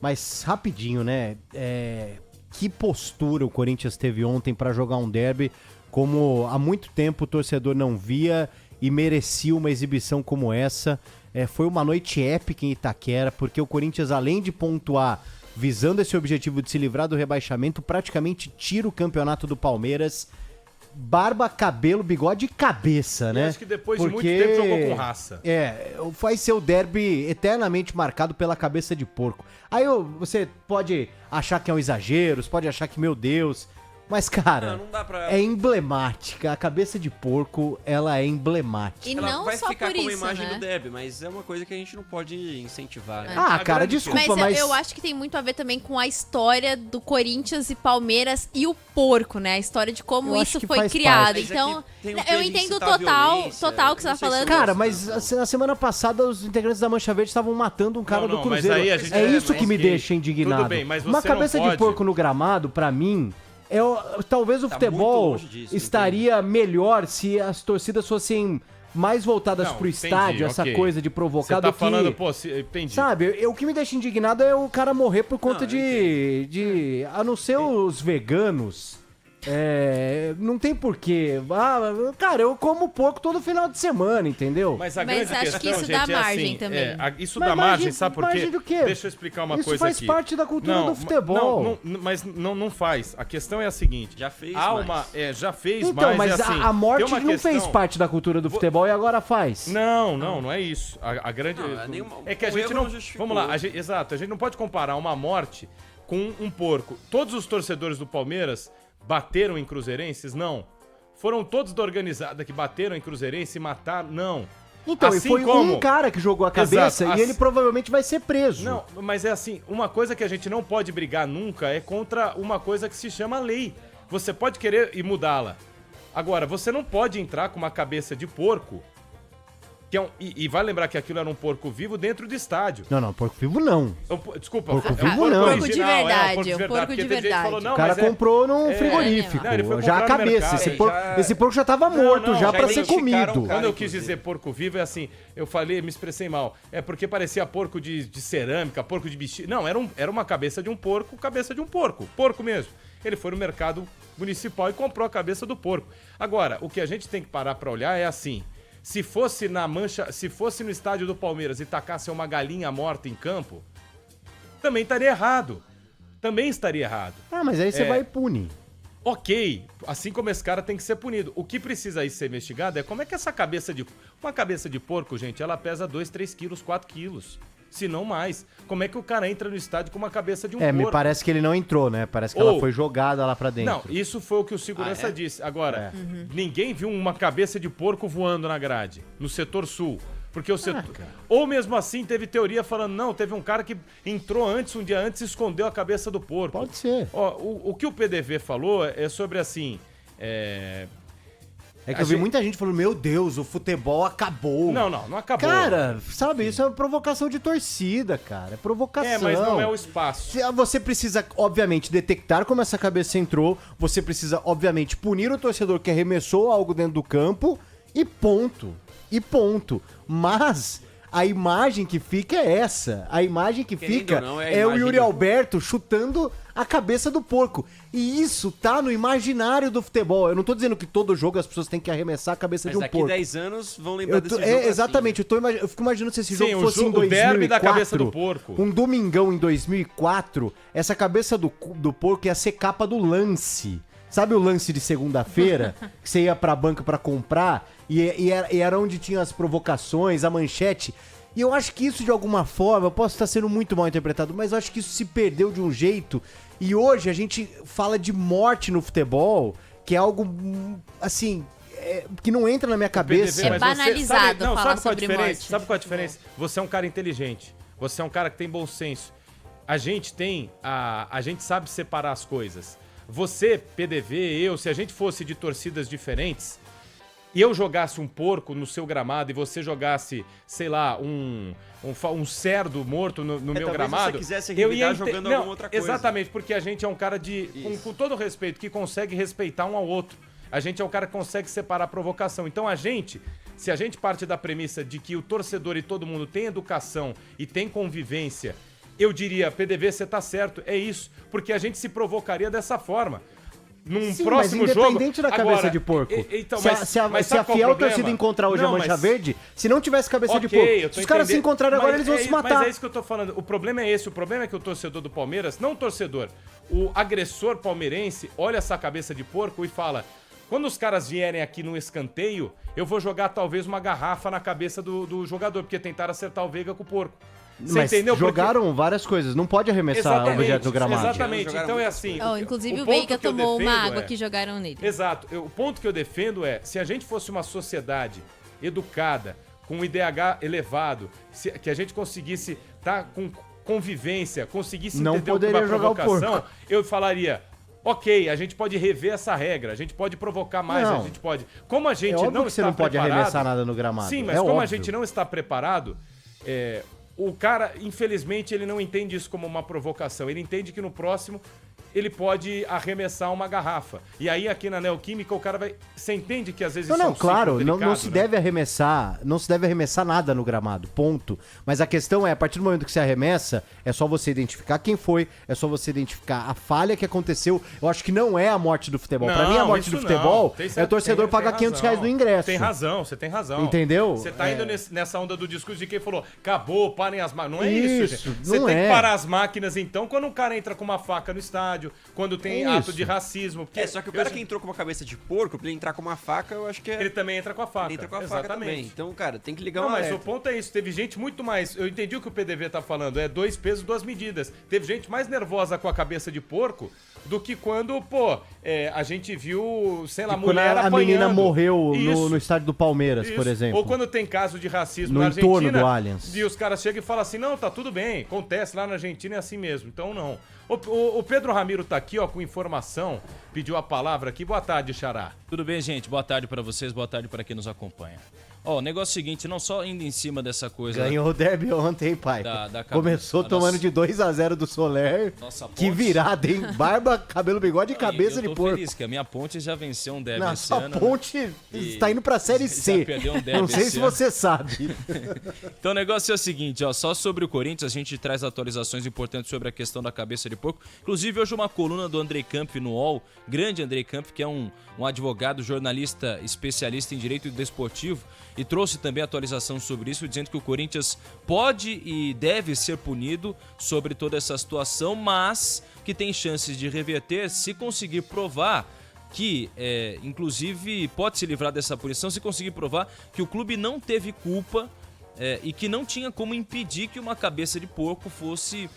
Mas rapidinho, né? Que postura o Corinthians teve ontem pra jogar um derby, como há muito tempo o torcedor não via e merecia uma exibição como essa. Foi uma noite épica em Itaquera, porque o Corinthians, além de pontuar, visando esse objetivo de se livrar do rebaixamento, praticamente tira o campeonato do Palmeiras. Barba, cabelo, bigode e cabeça, né? Eu acho que depois de muito tempo jogou com raça. Vai ser o derby eternamente marcado pela cabeça de porco. Aí você pode achar que é um exagero, você pode achar que, meu Deus... Mas, cara, não dá pra... é emblemática. A cabeça de porco, ela é emblemática. E Ela não vai só ficar por como isso, imagem né? do derby, mas é uma coisa que a gente não pode incentivar. Né? Ah, cara, desculpa, mas... eu acho que tem muito a ver também com a história do Corinthians e Palmeiras e o porco, né? A história de como Eu acho isso que foi faz criado. parte. Mas Então, tem um eu peso em entendo incitar total violência, o que você tá não sei se falando. eu Cara, gosto, mas na semana passada os integrantes da Mancha Verde estavam matando um cara do Mas Cruzeiro. aí a gente... É isso que me ok. deixa indignado. Tudo bem, mas você Uma cabeça não de pode... porco no gramado, pra mim... talvez o Tá futebol muito longe disso, estaria melhor se as torcidas fossem mais voltadas Não, pro entendi, estádio, essa ok. coisa de provocar Você tá do que... falando, pô, entendi. Sabe, o que me deixa indignado é o cara morrer por conta Não, eu de... A não ser os veganos... não tem porquê. Cara, eu como porco todo final de semana, entendeu? Mas a Mas grande acho questão, que isso gente, dá é margem assim, também. Isso Mas dá margem, sabe por quê? margem do quê? Deixa eu explicar uma Isso coisa faz aqui. parte da cultura do futebol. Mas não faz. A questão é a seguinte. Já fez há mais. uma, já fez Então, mais, mas é assim, a morte tem uma não fez questão- parte da cultura do futebol e agora faz. Não é isso. A grande... Não, é nenhuma- é que a o gente erro não... não justificou. Vamos lá, exato. A gente não pode comparar uma morte com um porco. Todos os torcedores do Palmeiras bateram em cruzeirenses? Não. Foram todos da organizada que bateram em cruzeirense e mataram? Não. Então, e Assim foi como- um cara que jogou a cabeça Exato, e ele provavelmente vai ser preso. Não, mas é assim, uma coisa que a gente não pode brigar nunca é contra uma coisa que se chama lei. Você pode querer e mudá-la. Agora, você não pode entrar com uma cabeça de porco, que é e vai lembrar que aquilo era um porco vivo dentro do estádio. Não, porco vivo não. Desculpa, Porco é um vivo porco não. Porco de original, verdade, porco de um verdade. porco Porque de teve gente que verdade. falou, não, O cara mas comprou num frigorífico. Não, ele foi já a comprar no cabeça. mercado. Esse porco já tava morto, não, já já pra ser identificaram comido. o cara. Quando eu quis inclusive. dizer porco vivo, é assim, eu falei, me expressei mal. É porque parecia porco de cerâmica, porco de bexiga. Não, era uma cabeça de um porco, porco mesmo. Ele foi no mercado municipal e comprou a cabeça do porco. Agora, o que a gente tem que parar pra olhar é assim, se fosse no estádio do Palmeiras e tacasse uma galinha morta em campo, também estaria errado. Mas aí você vai e pune. Ok, assim como esse cara tem que ser punido. O que precisa aí ser investigado é como é que uma cabeça de porco, gente, ela pesa 2, 3 quilos, 4 quilos, se não mais. Como é que o cara entra no estádio com uma cabeça de um porco? Me parece que ele não entrou, né? Parece que ela foi jogada lá pra dentro. Não, isso foi o que o segurança disse. Agora, ninguém viu uma cabeça de porco voando na grade, no setor sul. Porque o setor... Ou mesmo assim, teve teoria falando, não, teve um cara que entrou um dia antes e escondeu a cabeça do porco. Pode ser. Ó, o que o PDV falou é sobre assim... É que eu vi muita gente falando, meu Deus, o futebol acabou. Não acabou. Cara, sabe, isso é provocação de torcida, cara. É provocação. Mas não é o espaço. Você precisa, obviamente, detectar como essa cabeça entrou. Você precisa, obviamente, punir o torcedor que arremessou algo dentro do campo. E ponto. Mas a imagem que fica é essa. A imagem que Querendo fica ou não, é a é o imagem Yuri do- Alberto chutando a cabeça do porco. E isso tá no imaginário do futebol. Eu não tô dizendo que todo jogo as pessoas têm que arremessar a cabeça Mas de um daqui porco. 10 anos vão lembrar desse jogo Exatamente, assim. eu fico imaginando se esse Sim, jogo fosse em o 2004, derby da cabeça do porco. um domingão em 2004, essa cabeça do porco ia ser capa do Lance. Sabe o Lance de segunda-feira? Que você ia pra banca pra comprar e era onde tinha as provocações, a manchete. E eu acho que isso, de alguma forma, eu posso estar sendo muito mal interpretado, mas eu acho que isso se perdeu de um jeito. E hoje a gente fala de morte no futebol, que é algo, assim, que não entra na minha cabeça. É banalizado falar sobre morte. Sabe qual é a diferença? Você é um cara inteligente. Você é um cara que tem bom senso. A gente sabe separar as coisas. Você, PDV, eu, se a gente fosse de torcidas diferentes e eu jogasse um porco no seu gramado e você jogasse, sei lá, um cerdo morto no meu talvez gramado... você quisesse eu revidar ia jogando não, alguma outra coisa. Exatamente, porque a gente é um cara com todo respeito, que consegue respeitar um ao outro. A gente é o cara que consegue separar a provocação. Então se a gente parte da premissa de que o torcedor e todo mundo tem educação e tem convivência eu diria, PDV, você tá certo, é isso, porque a gente se provocaria dessa forma. Num Sim, próximo mas jogo... independente da cabeça Agora, de porco. Então, se a sabe qual o fiel problema? torcida encontrar hoje Não, a Mancha mas- Verde, se não tivesse cabeça de Ok, porco, eu tô se os caras se entendendo. encontrarem agora, Mas eles vão se matar. Mas é isso que eu tô falando. O problema é esse. O problema é que o torcedor do Palmeiras, não o torcedor, o agressor palmeirense, olha essa cabeça de porco e fala... Quando os caras vierem aqui no escanteio, eu vou jogar talvez uma garrafa na cabeça do jogador, porque tentaram acertar o Veiga com o porco. Você Mas entendeu? jogaram várias coisas, não pode arremessar objeto no gramado. Exatamente. Então é assim. Inclusive o ponto Veiga que eu tomou uma defendo água que jogaram nele. Exato. O ponto que eu defendo é, se a gente fosse uma sociedade educada, com um IDH elevado, que a gente conseguisse estar com convivência, conseguisse Não entender poderia uma jogar o provocação, porco. eu falaria... Ok, a gente pode rever essa regra, a gente pode provocar mais, Não. a gente pode... Como a gente óbvio não que você está não pode preparado... arremessar nada no gramado. Sim, mas é como óbvio. a gente não está preparado, o cara, infelizmente, ele não entende isso como uma provocação. Ele entende que no próximo ele pode arremessar uma garrafa. E aí aqui na Neoquímica o cara vai... Você entende que às vezes Não, isso é não, um claro, ciclo não delicado, se né? deve arremessar, não se deve arremessar nada no gramado, ponto. Mas a questão é, a partir do momento que você arremessa, é só você identificar quem foi, é só você identificar a falha que aconteceu. Eu acho que não é a morte do futebol. Pra mim, a morte isso do futebol Tem é o torcedor pagar R$500 no ingresso. Tem razão, você tem razão. Entendeu? Você tá indo nessa onda do discurso de quem falou, acabou, parem as máquinas. Não é isso, Isso, gente. Você não tem é. que parar as máquinas, então, quando um cara entra com uma faca no estádio, quando tem É ato isso. de racismo. Porque Só que o cara que entrou com uma cabeça de porco, pra ele entrar com uma faca, eu acho que é... Ele também entra com a faca. Ele entra com a faca Exatamente. também. Então, cara, tem que ligar Não, um mas o alerta. ponto é isso. Teve gente muito mais. Eu entendi o que o PDV tá falando. É 2 pesos, 2 medidas. Teve gente mais nervosa com a cabeça de porco do que quando, a gente viu, sei lá, E quando mulher a menina apanhando. morreu Isso. no estádio do Palmeiras, por Isso. exemplo. Ou quando tem caso de racismo No na entorno Argentina. do Allianz. E os caras chegam e falam assim: não, tá tudo bem, acontece lá na Argentina, é assim mesmo. Então não. O Pedro Ramiro tá aqui, ó, com informação, pediu a palavra aqui. Boa tarde, Xará. Tudo bem, gente? Boa tarde pra vocês, boa tarde pra quem nos acompanha. Ó, o negócio é o seguinte, não só indo em cima dessa coisa... Ganhou o derby ontem, pai. Da Começou a tomando nossa- de 2-0 do Soler. Nossa, Que Ponte. virada, hein? Barba, cabelo, bigode e cabeça eu de tô porco. feliz que a minha Ponte já venceu um derby esse Nossa, ano. a Ponte E está indo pra Série já C. perdeu um derby Não sei esse se ano. você sabe. Então o negócio é o seguinte, ó, só sobre o Corinthians a gente traz atualizações importantes sobre a questão da cabeça de porco. Inclusive hoje uma coluna do Andrei Camp no UOL, grande Andrei Camp, que é um advogado, jornalista, especialista em direito desportivo, e trouxe também atualização sobre isso, dizendo que o Corinthians pode e deve ser punido sobre toda essa situação, mas que tem chances de reverter se conseguir provar que, inclusive, pode se livrar dessa punição se conseguir provar que o clube não teve culpa e que não tinha como impedir que uma cabeça de porco fosse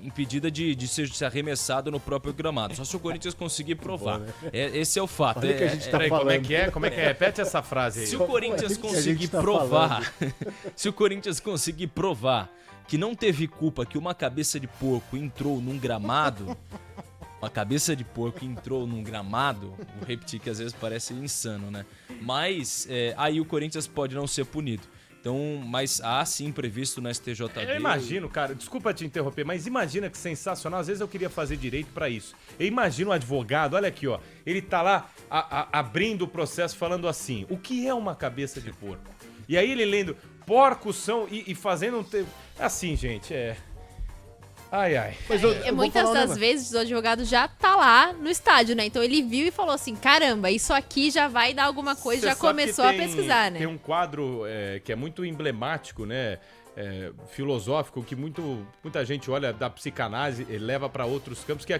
impedida de ser arremessado no próprio gramado. Só se o Corinthians conseguir provar. Esse é o fato. Olha o que a gente tá Peraí, como é falando. que é? Como é que é? Repete essa frase aí. Se o Corinthians que a gente conseguir tá provar, se o Corinthians conseguir provar que não teve culpa que uma cabeça de porco entrou num gramado, uma cabeça de porco entrou num gramado, vou repetir que às vezes parece insano, né? Mas aí o Corinthians pode não ser punido. Então, mas há sim previsto no STJD. Eu imagino, cara, desculpa te interromper, mas imagina que sensacional. Às vezes eu queria fazer direito pra isso. Eu imagino um advogado, olha aqui, ó. Ele tá lá abrindo o processo falando assim: o que é uma cabeça de porco? E aí ele lendo, porcos são. E fazendo um. Assim, gente, Ai, ai. Mas eu vou Muitas falar um das negócio. vezes o advogado já tá lá no estádio, né? Então ele viu e falou assim: caramba, isso aqui já vai dar alguma coisa, Você já sabe que começou a tem- pesquisar, né? Tem um quadro que é muito emblemático, né? Filosófico, que muita gente olha da psicanálise e leva pra outros campos, que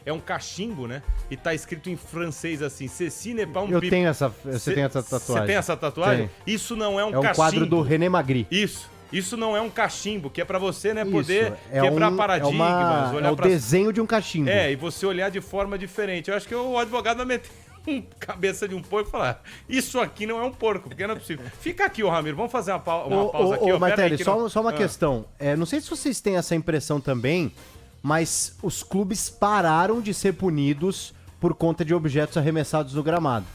é um cachimbo, né? E tá escrito em francês assim: Ceci n'est pas un Eu pipe. tenho essa, você tem essa tatuagem. Você tem essa tatuagem? Tenho. Isso não é um É um cachimbo. quadro do René Magri. Isso não é um cachimbo, que é pra você, né, Isso, poder é quebrar um- paradigmas, é olhar o pra... desenho de um cachimbo. E você olhar de forma diferente. Eu acho que o advogado vai meter cabeça de um porco e falar: isso aqui não é um porco, porque não é possível. Fica aqui, ô Ramiro, vamos fazer uma pausa aqui. Ô, Pera aí Martelli, que só uma Ah. questão. Não sei se vocês têm essa impressão também, mas os clubes pararam de ser punidos por conta de objetos arremessados no gramado.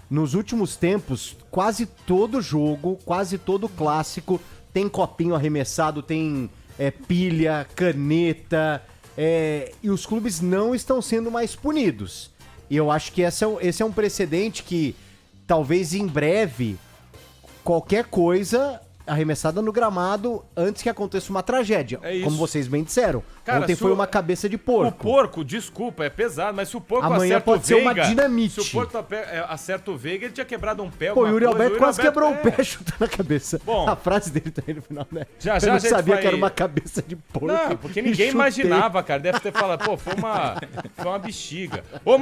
Nos últimos tempos, quase todo jogo, quase todo clássico tem copinho arremessado, tem pilha, caneta, e os clubes não estão sendo mais punidos. E eu acho que esse é um precedente que talvez em breve qualquer coisa arremessada no gramado antes que aconteça uma tragédia. É isso. Como vocês bem disseram. Cara, Ontem se foi o- uma cabeça de O porco. porco, desculpa, é pesado, mas se o porco Amanhã acerta pode o ser uma Veiga... dinamite. Se o porco acerta o Veiga, ele tinha quebrado um pé, Pô, o alguma Yuri coisa. Alberto quase quebrou o é. pé chutando a cabeça. Bom. A frase dele também no final, né? Já, Eu já não a gente sabia vai- que era uma cabeça de porco. Não, porque e ninguém chutei. imaginava, cara. Deve ter falado, pô, foi uma bexiga. Ô,